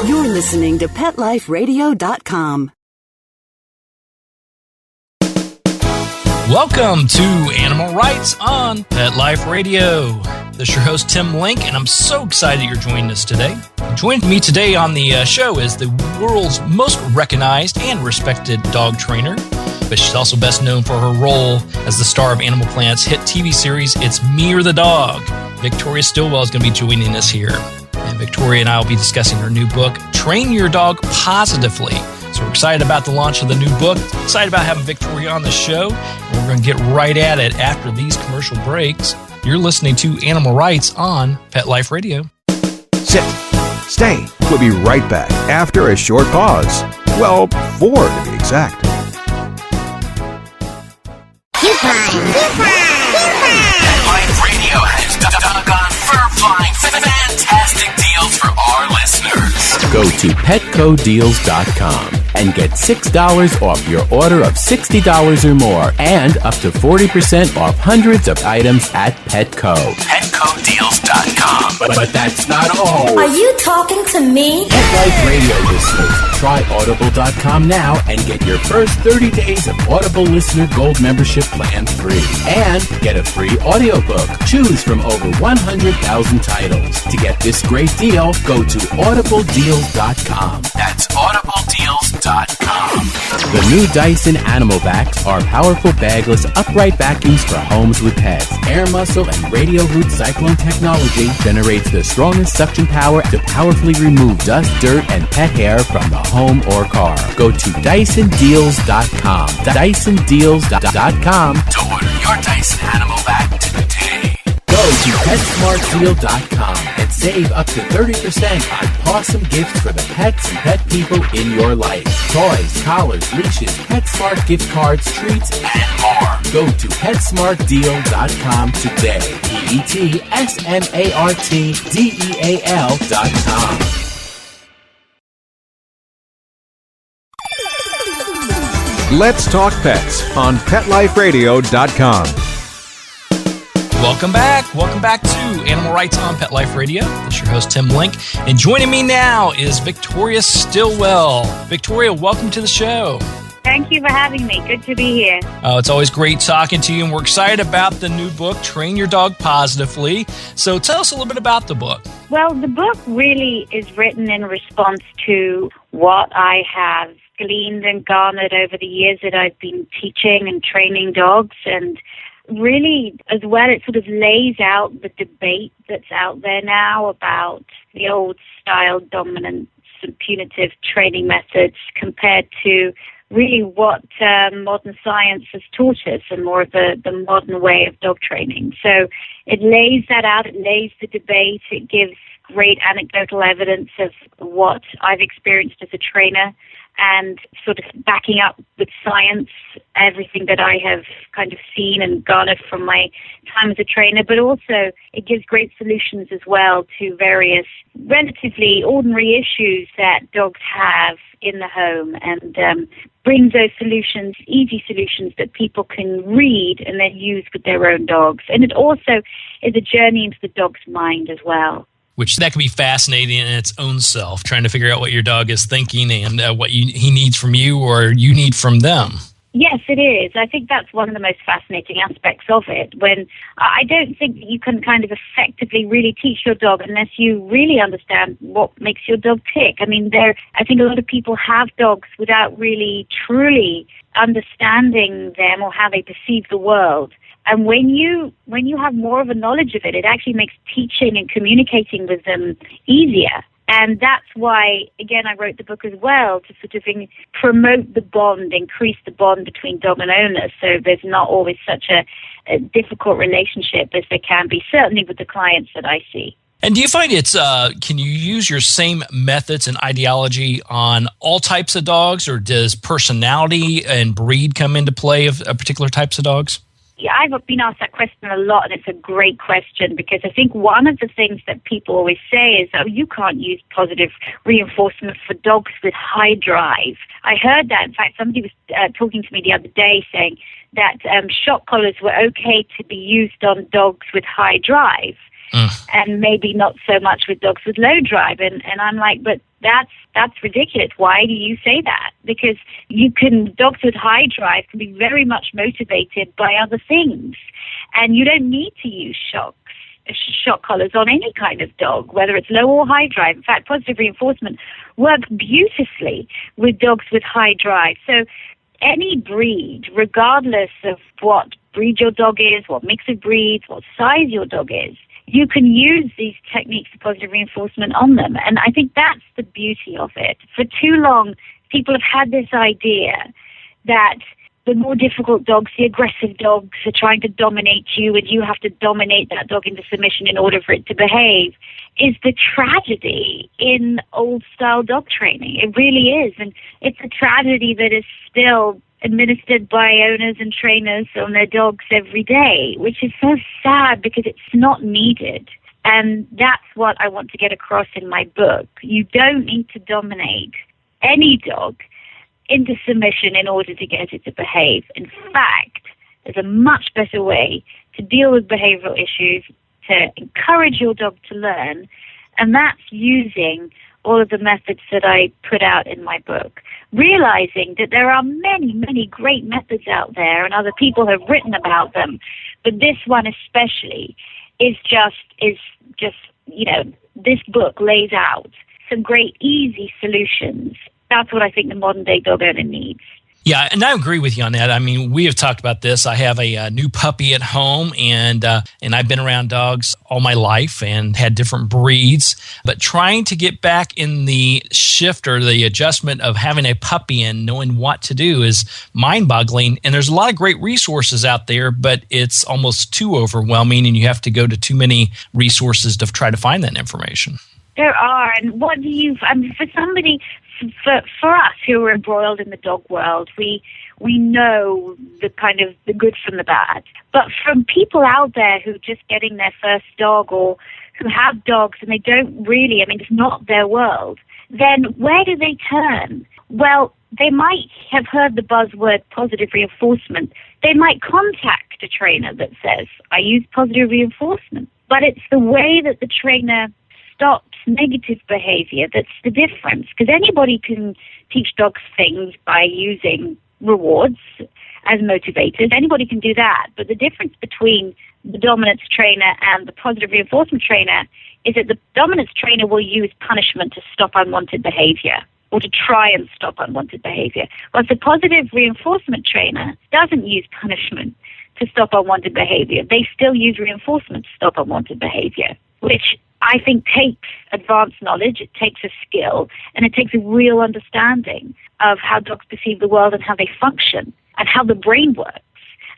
You're listening to PetLifeRadio.com. Welcome to Animal Rights on Pet Life Radio. This is your host, Tim Link, and I'm so excited you're joining us today. Joining me today on the show is the world's most recognized and respected dog trainer, but she's also best known for her role as the star of Animal Planet's hit TV series, It's Me or the Dog. Victoria Stilwell is going to be joining us here. And Victoria and I will be discussing her new book, Train Your Dog Positively. So we're excited about the launch of the new book, excited about having Victoria on the show, and we're going to get right at it after these commercial breaks. You're listening to Animal Rights on Pet Life Radio. Sit. Stay. We'll be right back after a short pause. Well, 4 to be exact. Pet Life Radio has doggone fur-flying fantastic deals for our listeners. Go to petcodeals.com and get $6 off your order of $60 or more and up to 40% off hundreds of items at Petco. Petcodeals.com. But that's not all. Are you talking to me? Pet Life Radio listeners, try Audible.com now and get your first 30 days of Audible Listener Gold membership plan free. And get a free audiobook. Choose from over 100,000 titles. To get this great deal, go to audibledeals.com. That's audibledeals.com. The new Dyson Animal Vacs are powerful bagless upright vacuums for homes with pets. Air muscle and radio root cyclone technology generates the strongest suction power to powerfully remove dust, dirt, and pet hair from the home or car. Go to DysonDeals.com. DysonDeals.com to order your Dyson Animal Vac today. Go to PetSmartDeal.com and save up to 30% on awesome gifts for the pets and pet people in your life. Toys, collars, leashes, PetSmart gift cards, treats, and more. Go to PetSmartDeal.com today. PetSmartDeal.com. Let's talk pets on PetLifeRadio.com. Welcome back. Welcome back to Animal Rights on Pet Life Radio. This is your host, Tim Link. And joining me now is Victoria Stilwell. Victoria, welcome to the show. Thank you for having me. Good to be here. It's always great talking to you, and we're excited about the new book, Train Your Dog Positively. So tell us a little bit about the book. Well, the book really is written in response to what I have gleaned and garnered over the years that I've been teaching and training dogs. And really, as well, it sort of lays out the debate that's out there now about the old-style dominance and punitive training methods compared to really what modern science has taught us and more of the modern way of dog training. So it lays that out, it lays the debate, it gives great anecdotal evidence of what I've experienced as a trainer and sort of backing up with science everything that I have kind of seen and garnered from my time as a trainer, but also it gives great solutions as well to various relatively ordinary issues that dogs have in the home and brings those solutions, easy solutions that people can read and then use with their own dogs. And it also is a journey into the dog's mind as well. Which that can be fascinating in its own self, trying to figure out what your dog is thinking and what he needs from you or you need from them. Yes, it is. I think that's one of the most fascinating aspects of it, when I don't think that you can kind of effectively really teach your dog unless you really understand what makes your dog tick. I mean, I think a lot of people have dogs without really truly understanding them or how they perceive the world. And when you have more of a knowledge of it, it actually makes teaching and communicating with them easier. And that's why, again, I wrote the book as well, to sort of promote the bond, increase the bond between dog and owner, so there's not always such a difficult relationship as there can be, certainly with the clients that I see. And do you find can you use your same methods and ideology on all types of dogs, or does personality and breed come into play of particular types of dogs? Yeah, I've been asked that question a lot, and it's a great question, because I think one of the things that people always say is, oh, you can't use positive reinforcement for dogs with high drive. I heard that. In fact, somebody was talking to me the other day saying that shock collars were okay to be used on dogs with high drive. And maybe not so much with dogs with low drive. And I'm like, but that's ridiculous. Why do you say that? Because dogs with high drive can be very much motivated by other things, and you don't need to use shock collars on any kind of dog, whether it's low or high drive. In fact, positive reinforcement works beautifully with dogs with high drive. So any breed, regardless of what breed your dog is, what mix of breeds, what size your dog is, you can use these techniques of positive reinforcement on them. And I think that's the beauty of it. For too long, people have had this idea that the more difficult dogs, the aggressive dogs, are trying to dominate you, and you have to dominate that dog into submission in order for it to behave, is the tragedy in old-style dog training. It really is. And it's a tragedy that is still administered by owners and trainers on their dogs every day, which is so sad because it's not needed. And that's what I want to get across in my book. You don't need to dominate any dog into submission in order to get it to behave. In fact, there's a much better way to deal with behavioral issues, to encourage your dog to learn, and that's using all of the methods that I put out in my book, realizing that there are many, many great methods out there, and other people have written about them, but this one especially is just, this book lays out some great, easy solutions. That's what I think the modern-day dog owner needs. Yeah, and I agree with you on that. I mean, we have talked about this. I have a new puppy at home, and I've been around dogs all my life and had different breeds. But trying to get back in the shift or the adjustment of having a puppy and knowing what to do is mind-boggling. And there's a lot of great resources out there, but it's almost too overwhelming, and you have to go to too many resources to try to find that information. There are, and for us who are embroiled in the dog world, we know the kind of the good from the bad. But from people out there who are just getting their first dog or who have dogs and they don't really, it's not their world, then where do they turn? Well, they might have heard the buzzword positive reinforcement. They might contact a trainer that says, I use positive reinforcement. But it's the way that the trainer stops negative behavior that's the difference, because anybody can teach dogs things by using rewards as motivators. Anybody can do that, but the difference between the dominance trainer and the positive reinforcement trainer is that the dominance trainer will use punishment to stop unwanted behavior or to try and stop unwanted behavior, whereas the positive reinforcement trainer doesn't use punishment to stop unwanted behavior. They still use reinforcement to stop unwanted behavior, which I think takes advanced knowledge, it takes a skill, and it takes a real understanding of how dogs perceive the world and how they function and how the brain works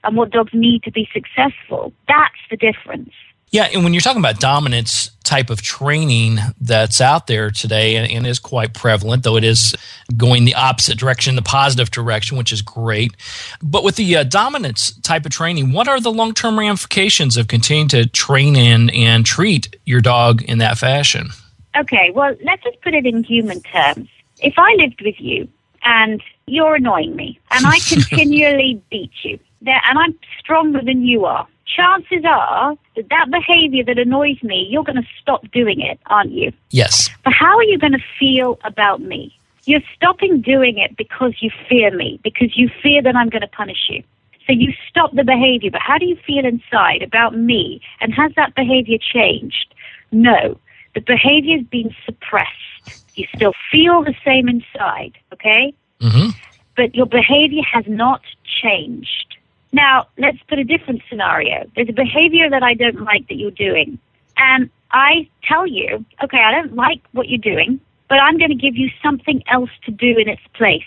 and what dogs need to be successful. That's the difference. Yeah, and when you're talking about dominance type of training that's out there today and is quite prevalent, though it is going the opposite direction, the positive direction, which is great. But with the dominance type of training, what are the long-term ramifications of continuing to train in and treat your dog in that fashion? Okay, well, let's just put it in human terms. If I lived with you and you're annoying me and I continually beat you, and I'm stronger than you are, chances are that behavior that annoys me, you're going to stop doing it, aren't you? Yes. But how are you going to feel about me? You're stopping doing it because you fear me, because you fear that I'm going to punish you. So you stop the behavior, but how do you feel inside about me? And has that behavior changed? No. The behavior's been suppressed. You still feel the same inside, okay? Mm-hmm. But your behavior has not changed. Now, let's put a different scenario. There's a behavior that I don't like that you're doing. And I tell you, okay, I don't like what you're doing, but I'm going to give you something else to do in its place.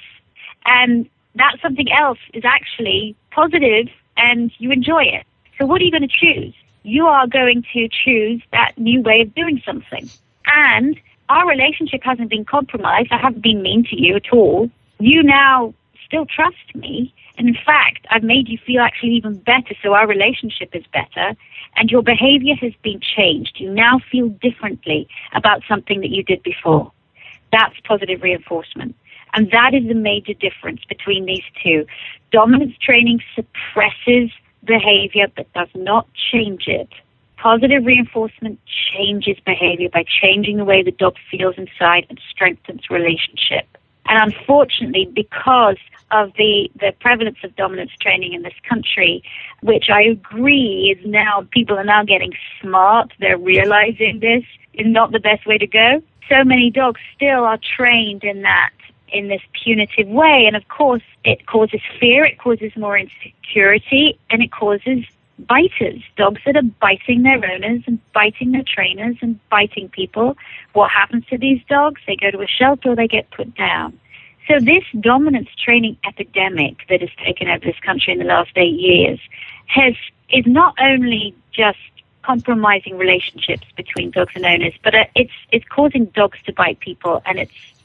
And that something else is actually positive and you enjoy it. So what are you going to choose? You are going to choose that new way of doing something. And our relationship hasn't been compromised. I haven't been mean to you at all. You now still trust me. And in fact, I've made you feel actually even better, so our relationship is better, and your behavior has been changed. You now feel differently about something that you did before. That's positive reinforcement. And that is the major difference between these two. Dominance training suppresses behavior but does not change it. Positive reinforcement changes behavior by changing the way the dog feels inside and strengthens relationship. And unfortunately, because of the prevalence of dominance training in this country, which I agree is now, people are now getting smart, they're realizing this is not the best way to go. So many dogs still are trained in this punitive way. And of course, it causes fear, it causes more insecurity, and it causes biters, dogs that are biting their owners and biting their trainers and biting people. What happens to these dogs? They go to a shelter or they get put down. So this dominance training epidemic that has taken over this country in the last 8 years is not only just compromising relationships between dogs and owners, but it's causing dogs to bite people, and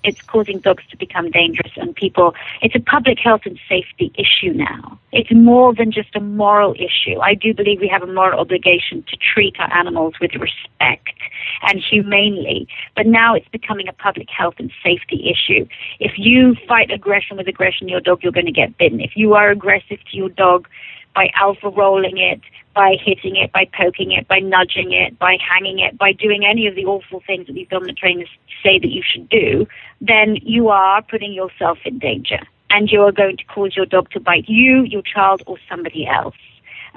it's causing dogs to become dangerous and people. It's a public health and safety issue now. It's more than just a moral issue. I do believe we have a moral obligation to treat our animals with respect and humanely, but now it's becoming a public health and safety issue. If you fight aggression with aggression, your dog, you're going to get bitten. If you are aggressive to your dog by alpha rolling it, by hitting it, by poking it, by nudging it, by hanging it, by doing any of the awful things that these dominant trainers say that you should do, then you are putting yourself in danger. And you are going to cause your dog to bite you, your child, or somebody else.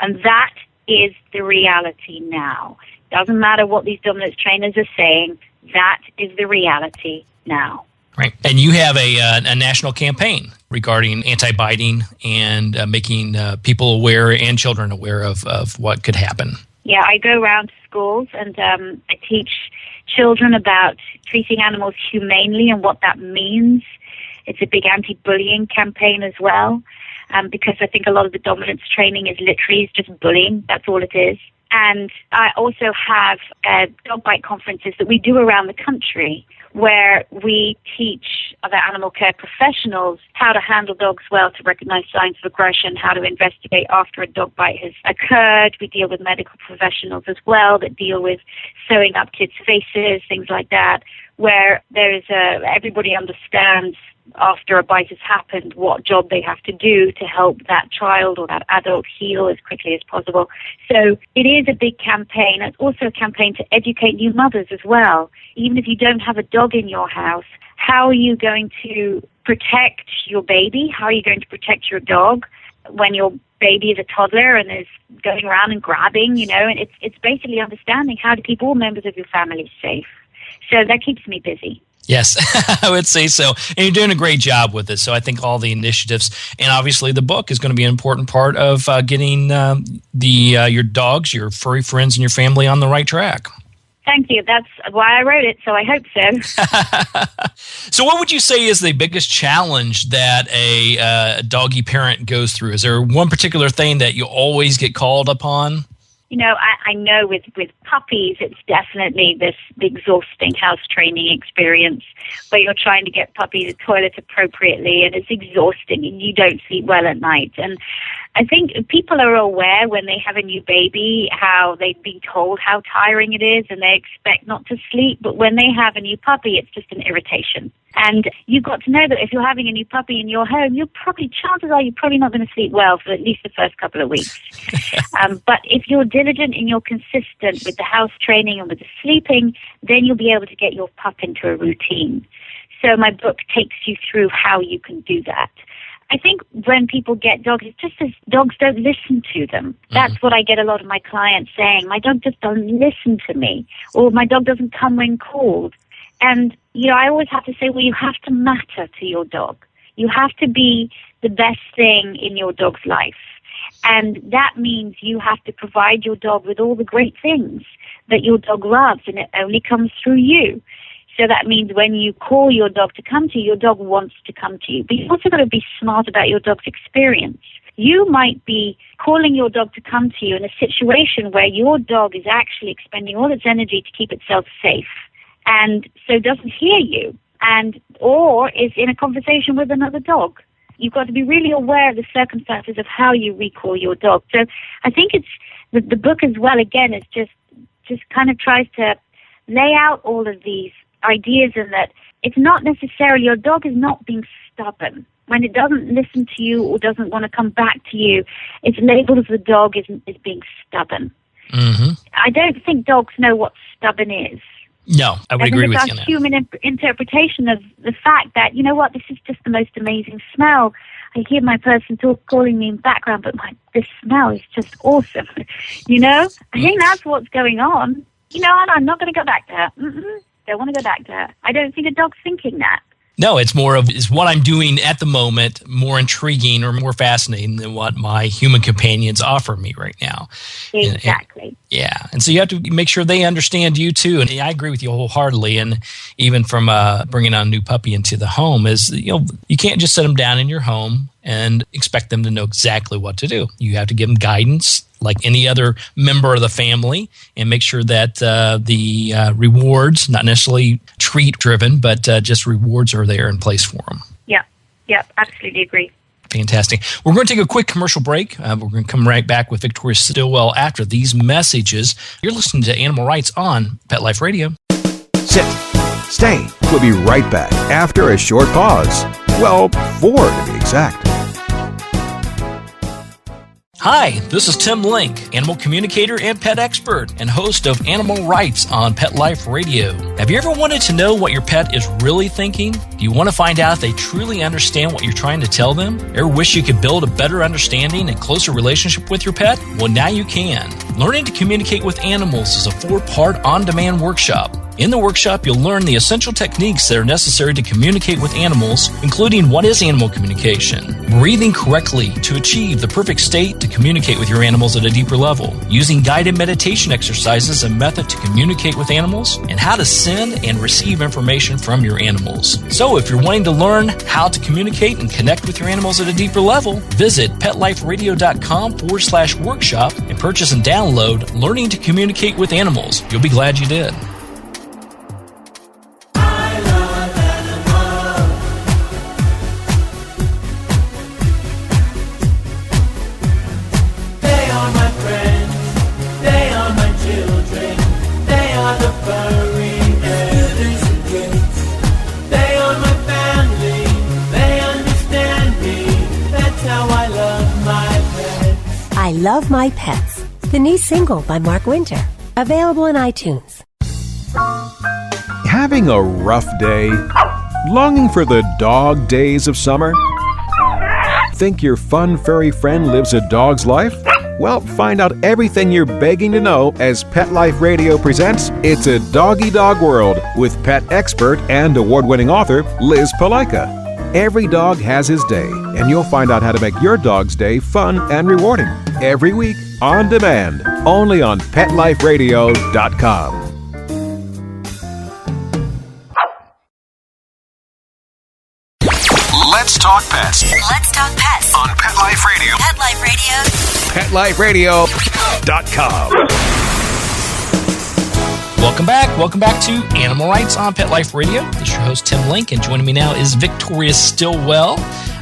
And that is the reality now. Doesn't matter what these dominance trainers are saying, that is the reality now. Right. And you have a national campaign regarding anti-biting and making people aware and children aware of what could happen. Yeah, I go around to schools and I teach children about treating animals humanely and what that means. It's a big anti-bullying campaign as well, because I think a lot of the dominance training is literally just bullying. That's all it is. And I also have dog bite conferences that we do around the country where we teach other animal care professionals how to handle dogs well, to recognize signs of aggression, how to investigate after a dog bite has occurred. We deal with medical professionals as well that deal with sewing up kids' faces, things like that, where there's everybody understands after a bite has happened what job they have to do to help that child or that adult heal as quickly as possible. So it is a big campaign. It's also a campaign to educate new mothers as well. Even if you don't have a dog in your house, how are you going to protect your baby? How are you going to protect your dog when your baby is a toddler and is going around and grabbing, and it's basically understanding how to keep all members of your family safe. So that keeps me busy. Yes, I would say so. And you're doing a great job with it. So I think all the initiatives, and obviously the book is going to be an important part of getting your dogs, your furry friends, and your family on the right track. Thank you. That's why I wrote it, so I hope so. So what would you say is the biggest challenge that a doggy parent goes through? Is there one particular thing that you always get called upon? I know with puppies, it's definitely this exhausting house training experience where you're trying to get puppy to toilet appropriately, and it's exhausting and you don't sleep well at night. And I think people are aware when they have a new baby how they've been told how tiring it is and they expect not to sleep. But when they have a new puppy, it's just an irritation. And you've got to know that if you're having a new puppy in your home, chances are you're probably not going to sleep well for at least the first couple of weeks. But if you're diligent and you're consistent with the house training and with the sleeping, then you'll be able to get your pup into a routine. So my book takes you through how you can do that. I think when people get dogs, it's just as dogs don't listen to them. That's what I get a lot of my clients saying. My dog just doesn't listen to me, or my dog doesn't come when called. And, I always have to say, well, you have to matter to your dog. You have to be the best thing in your dog's life. And that means you have to provide your dog with all the great things that your dog loves, and it only comes through you. So that means when you call your dog to come to you, your dog wants to come to you. But you've also got to be smart about your dog's experience. You might be calling your dog to come to you in a situation where your dog is actually expending all its energy to keep itself safe, and so doesn't hear you, or is in a conversation with another dog. You've got to be really aware of the circumstances of how you recall your dog. So I think it's the book as well, again, is just kind of tries to lay out all of these ideas, and that it's not necessarily, your dog is not being stubborn. When it doesn't listen to you or doesn't want to come back to you, it's labeled as the dog is being stubborn. Mm-hmm. I don't think dogs know what stubborn is. No, I would agree with you on it's that. our human interpretation of the fact that, you know what, this is just the most amazing smell. I hear my person calling me in the background, but this smell is just awesome. I think that's what's going on. I'm not going to go back to her. Don't want to go back to her. I don't think a dog's thinking that. No, it's more of, is what I'm doing at the moment more intriguing or more fascinating than what my human companions offer me right now? Exactly. And so you have to make sure they understand you too. And I agree with you wholeheartedly. And even from bringing on a new puppy into the home is, you can't just set them down in your home and expect them to know exactly what to do. You have to give them guidance like any other member of the family, and make sure that the rewards, not necessarily treat-driven, but just rewards are there in place for them. Yeah, absolutely agree. Fantastic. We're going to take a quick commercial break. We're going to come right back with Victoria Stilwell after these messages. You're listening to Animal Rights on Pet Life Radio. Sit. Stay. We'll be right back after a short pause. Well, 4 to be exact. Hi, this is Tim Link, animal communicator and pet expert and host of Animal Rights on Pet Life Radio. Have you ever wanted to know what your pet is really thinking? Do you want to find out if they truly understand what you're trying to tell them? Ever wish you could build a better understanding and closer relationship with your pet? Well, now you can. Learning to Communicate with Animals is a 4-part on-demand workshop. In the workshop, you'll learn the essential techniques that are necessary to communicate with animals, including what is animal communication, breathing correctly to achieve the perfect state to communicate with your animals at a deeper level, using guided meditation exercises and method to communicate with animals, and how to send and receive information from your animals. So if you're wanting to learn how to communicate and connect with your animals at a deeper level, visit PetLifeRadio.com/workshop and purchase and download Learning to Communicate with Animals. You'll be glad you did. I Love My Pets, the new single by Mark Winter, available on iTunes. Having a rough day? Longing for the dog days of summer? Think your fun furry friend lives a dog's life? Well, find out everything you're begging to know as Pet Life Radio presents It's a Doggy Dog World with pet expert and award-winning author Liz Palaika. Every dog has his day, and you'll find out how to make your dog's day fun and rewarding. Every week, on demand, only on PetLifeRadio.com. Let's talk pets Let's talk pets on Pet Life Radio. Pet Life Radio. PetLifeRadio.com. Welcome back to Animal Rights on Pet Life Radio. This is your host, Tim Link, and joining me now is Victoria Stilwell.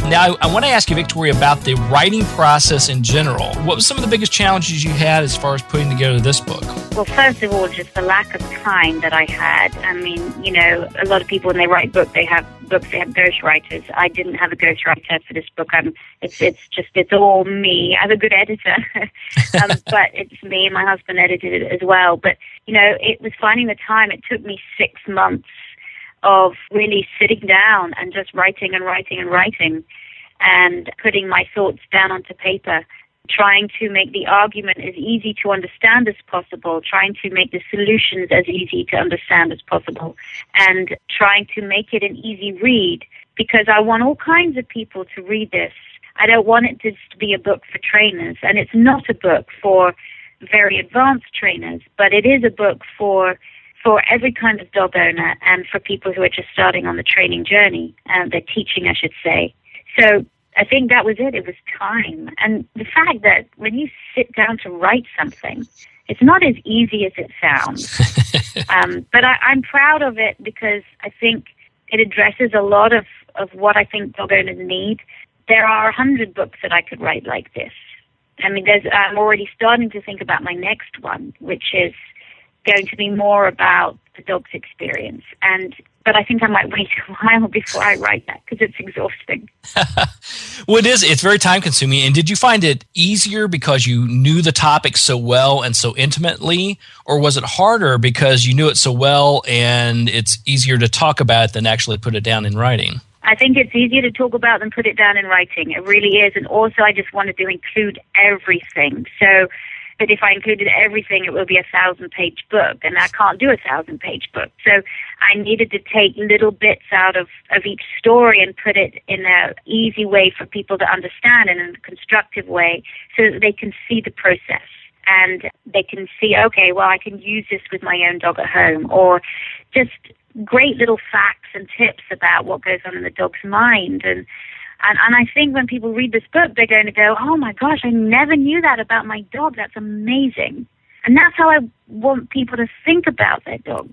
Now, I want to ask you, Victoria, about the writing process in general. What was some of the biggest challenges you had as far as putting together this book? Well, first of all, just the lack of time that I had. I mean, a lot of people, when they write books, they have ghostwriters. I didn't have a ghostwriter for this book. It's all me. I have a good editor, but it's me and my husband edited it as well. But, it was finding the time. It took me 6 months of really sitting down and just writing and putting my thoughts down onto paper, trying to make the argument as easy to understand as possible, trying to make the solutions as easy to understand as possible, and trying to make it an easy read, because I want all kinds of people to read this. I don't want it to just be a book for trainers, and it's not a book for very advanced trainers, but it is a book for every kind of dog owner and for people who are just starting on the training journey, and the teaching, I should say. So I think that was it. It was time. And the fact that when you sit down to write something, it's not as easy as it sounds. But I'm proud of it because I think it addresses a lot of what I think dog owners need. There are 100 books that I could write like this. I mean, I'm already starting to think about my next one, which is going to be more about the dog's experience. But I think I might wait a while before I write that because it's exhausting. Well, it's very time consuming. And did you find it easier because you knew the topic so well and so intimately, or was it harder because you knew it so well and it's easier to talk about it than actually put it down in writing? I think it's easier to talk about than put it down in writing. It really is. And also I just wanted to include everything. So that if I included everything, it would be a 1,000-page book, and I can't do a 1,000-page book. So I needed to take little bits out of each story and put it in an easy way for people to understand and in a constructive way so that they can see the process. And they can see, okay, well, I can use this with my own dog at home, or just great little facts and tips about what goes on in the dog's mind. And I think when people read this book, they're going to go, oh my gosh, I never knew that about my dog. That's amazing. And that's how I want people to think about their dogs.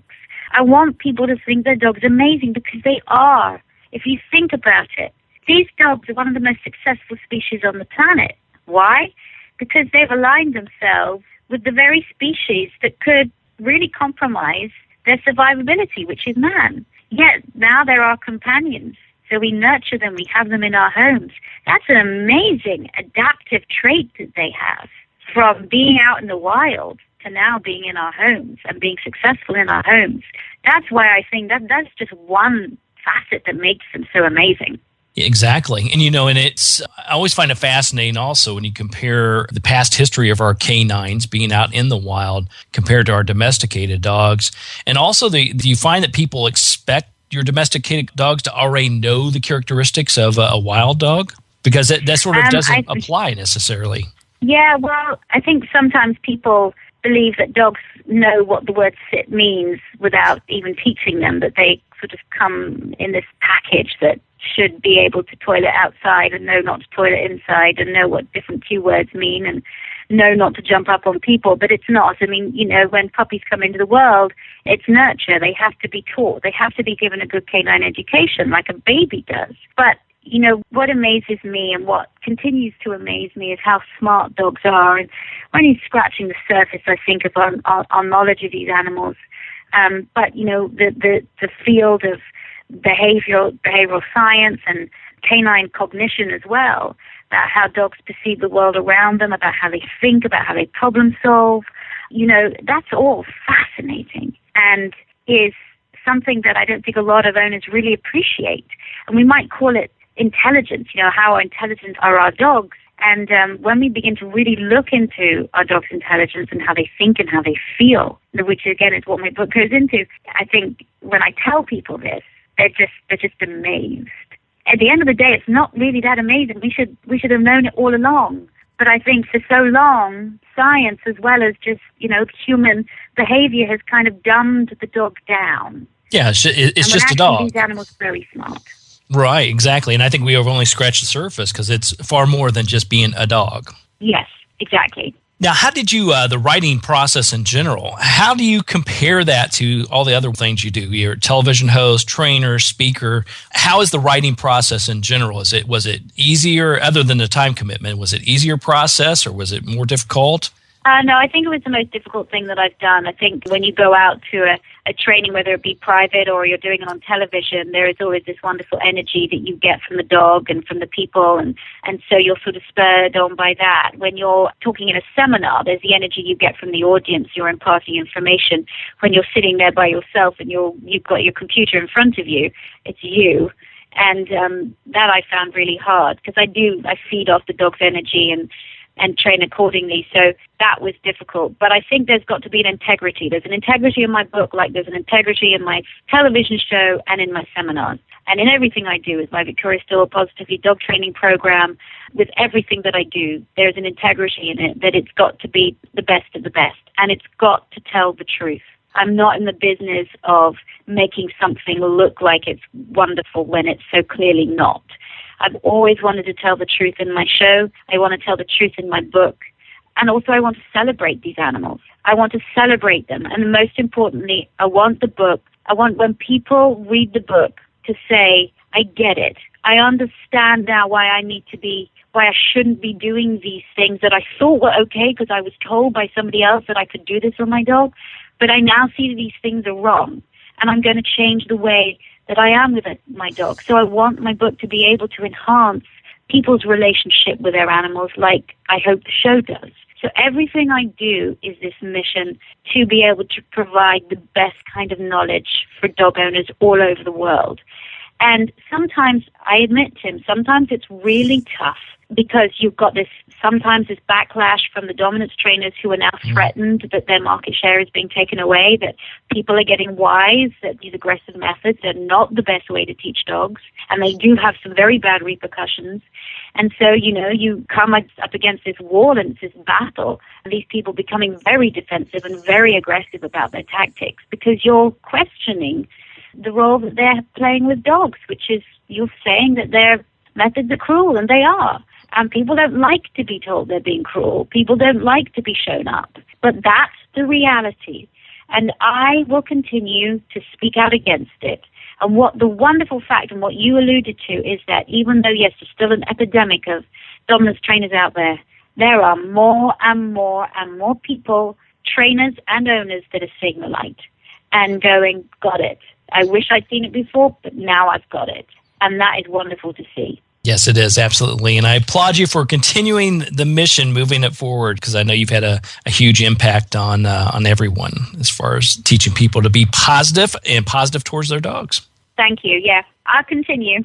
I want people to think their dogs are amazing because they are. If you think about it, these dogs are one of the most successful species on the planet. Why? Because they've aligned themselves with the very species that could really compromise their survivability, which is man. Yet now they're our companions. So we nurture them, we have them in our homes. That's an amazing adaptive trait that they have, from being out in the wild to now being in our homes and being successful in our homes. That's why I think that's just one facet that makes them so amazing. Exactly. And, I always find it fascinating also when you compare the past history of our canines being out in the wild compared to our domesticated dogs. And also, do you find that people expect your domesticated dogs to already know the characteristics of a wild dog? Because that sort of doesn't apply necessarily. Yeah, well, I think sometimes people believe that dogs know what the word sit means without even teaching them, that they sort of come in this package that should be able to toilet outside and know not to toilet inside and know what different cue words mean and know not to jump up on people, but it's not. I mean, when puppies come into the world, it's nurture. They have to be taught. They have to be given a good canine education like a baby does. But, what amazes me and what continues to amaze me is how smart dogs are. And when you're scratching the surface, I think, of our knowledge of these animals. But, the field of behavioral science and canine cognition as well, about how dogs perceive the world around them, about how they think, about how they problem solve. That's all fascinating and is something that I don't think a lot of owners really appreciate. And we might call it intelligence, how intelligent are our dogs. And when we begin to really look into our dog's intelligence and how they think and how they feel, which again is what my book goes into, I think when I tell people this, they're just amazed. At the end of the day, it's not really that amazing. We should have known it all along. But I think for so long, science as well as just, human behavior has kind of dumbed the dog down. Yeah, it's just a dog. These animals are very smart. Right, exactly. And I think we have only scratched the surface because it's far more than just being a dog. Yes, exactly. Now, how did you, the writing process in general, how do you compare that to all the other things you do? You're a television host, trainer, speaker. How is the writing process in general? Was it easier, other than the time commitment? Was it easier process or was it more difficult? No, I think it was the most difficult thing that I've done. I think when you go out to a training, whether it be private or you're doing it on television, there is always this wonderful energy that you get from the dog and from the people, and so you're sort of spurred on by that. When you're talking in a seminar, there's the energy you get from the audience. You're imparting information. When you're sitting there by yourself and you've got your computer in front of you, it's you. And that I found really hard because I feed off the dog's energy and train accordingly. So that was difficult. But I think there's got to be an integrity. There's an integrity in my book, like there's an integrity in my television show and in my seminars. And in everything I do, with my Victoria Stilwell Positively Dog Training Program, with everything that I do, there's an integrity in it, that it's got to be the best of the best. And it's got to tell the truth. I'm not in the business of making something look like it's wonderful when it's so clearly not. I've always wanted to tell the truth in my show. I want to tell the truth in my book. And also I want to celebrate these animals. I want to celebrate them. And most importantly, I want when people read the book to say, I get it. I understand now why why I shouldn't be doing these things that I thought were okay because I was told by somebody else that I could do this on my dog. But I now see that these things are wrong, and I'm going to change the way that I am with my dog. So I want my book to be able to enhance people's relationship with their animals like I hope the show does. So everything I do is this mission to be able to provide the best kind of knowledge for dog owners all over the world. And sometimes, I admit, Tim, sometimes it's really tough because you've got sometimes this backlash from the dominance trainers who are now threatened that their market share is being taken away, that people are getting wise, that these aggressive methods are not the best way to teach dogs, and they do have some very bad repercussions. And so, you come up against this wall and it's this battle, and these people becoming very defensive and very aggressive about their tactics because you're questioning the role that they're playing with dogs, which is you're saying that their methods are cruel, and they are. And people don't like to be told they're being cruel. People don't like to be shown up. But that's the reality. And I will continue to speak out against it. And what the wonderful fact, and what you alluded to, is that even though, yes, there's still an epidemic of dominance trainers out there, there are more and more and more people, trainers and owners, that are seeing the light and going, got it. I wish I'd seen it before, but now I've got it. And that is wonderful to see. Yes, it is, absolutely. And I applaud you for continuing the mission, moving it forward, because I know you've had a huge impact on everyone as far as teaching people to be positive and positive towards their dogs. Thank you. Yeah, I'll continue.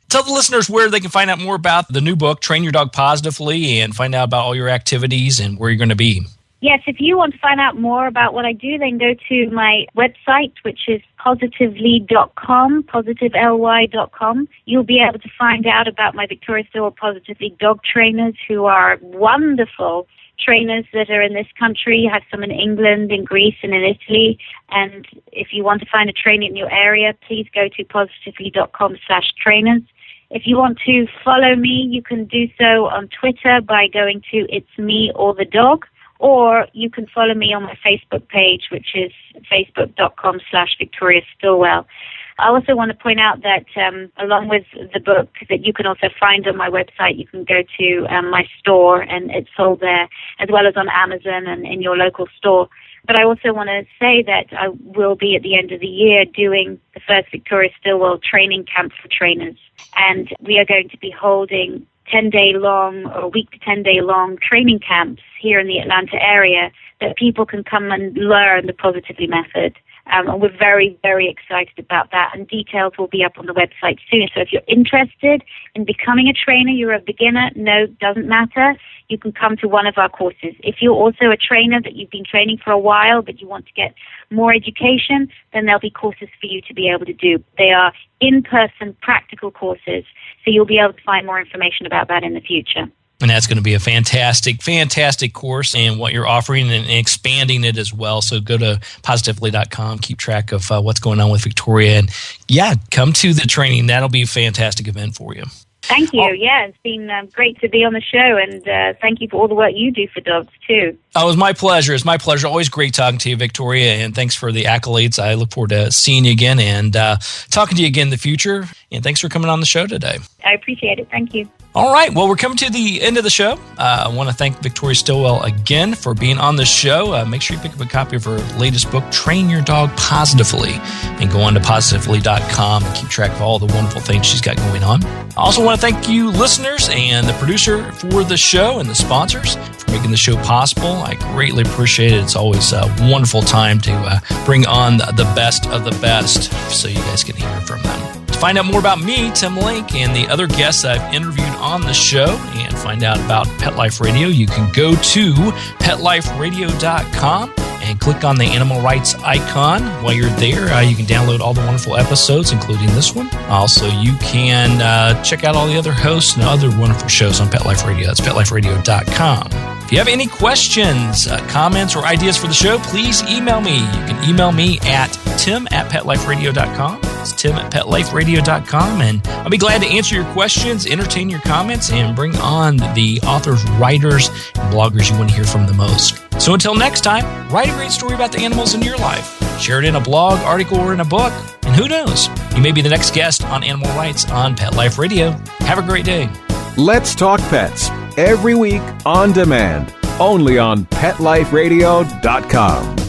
Tell the listeners where they can find out more about the new book, Train Your Dog Positively, and find out about all your activities and where you're going to be. Yes, if you want to find out more about what I do, then go to my website, which is positively.com, positively.com. You'll be able to find out about my Victoria Stilwell Positively dog trainers, who are wonderful trainers that are in this country. I have some in England, in Greece, and in Italy. And if you want to find a trainer in your area, please go to positively.com/trainers. If you want to follow me, you can do so on Twitter by going to It's Me or the Dog. Or you can follow me on my Facebook page, which is facebook.com/Victoria Stilwell. I also want to point out that along with the book that you can also find on my website, you can go to my store and it's sold there, as well as on Amazon and in your local store. But I also want to say that I will be at the end of the year doing the first Victoria Stilwell training camp for trainers. And we are going to be holding 10-day-long or week to 10-day-long training camps here in the Atlanta area that people can come and learn the Positively method. And we're very, very excited about that. And details will be up on the website soon. So if you're interested in becoming a trainer, you're a beginner, no, doesn't matter. You can come to one of our courses. If you're also a trainer that you've been training for a while, but you want to get more education, then there'll be courses for you to be able to do. They are in-person practical courses. So you'll be able to find more information about that in the future. And that's going to be a fantastic, fantastic course and what you're offering and expanding it as well. So go to positively.com, keep track of what's going on with Victoria. And yeah, come to the training. That'll be a fantastic event for you. Thank you. Yeah, it's been great to be on the show. And thank you for all the work you do for dogs, too. Oh, it was my pleasure. It's my pleasure. Always great talking to you, Victoria. And thanks for the accolades. I look forward to seeing you again and talking to you again in the future. And thanks for coming on the show today. I appreciate it. Thank you. All right. Well, we're coming to the end of the show. I want to thank Victoria Stilwell again for being on the show. Make sure you pick up a copy of her latest book, Train Your Dog Positively, and go on to positively.com and keep track of all the wonderful things she's got going on. I also want to thank you listeners and the producer for the show and the sponsors for making the show possible. I greatly appreciate it. It's always a wonderful time to bring on the best of the best so you guys can hear from them. To find out more about me, Tim Link, and the other guests I've interviewed on the show and find out about Pet Life Radio, you can go to petliferadio.com and click on the animal rights icon. While you're there, you can download all the wonderful episodes, including this one. Also, you can check out all the other hosts and other wonderful shows on Pet Life Radio. That's petliferadio.com. If you have any questions, comments, or ideas for the show, please email me. You can email me at tim@petliferadio.com. It's tim@petliferadio.com, and I'll be glad to answer your questions, entertain your comments, and bring on the authors, writers, and bloggers you want to hear from the most. So until next time, write a great story about the animals in your life. Share it in a blog, article, or in a book. And who knows, you may be the next guest on Animal Rights on Pet Life Radio. Have a great day. Let's Talk Pets, every week on demand, only on PetLifeRadio.com.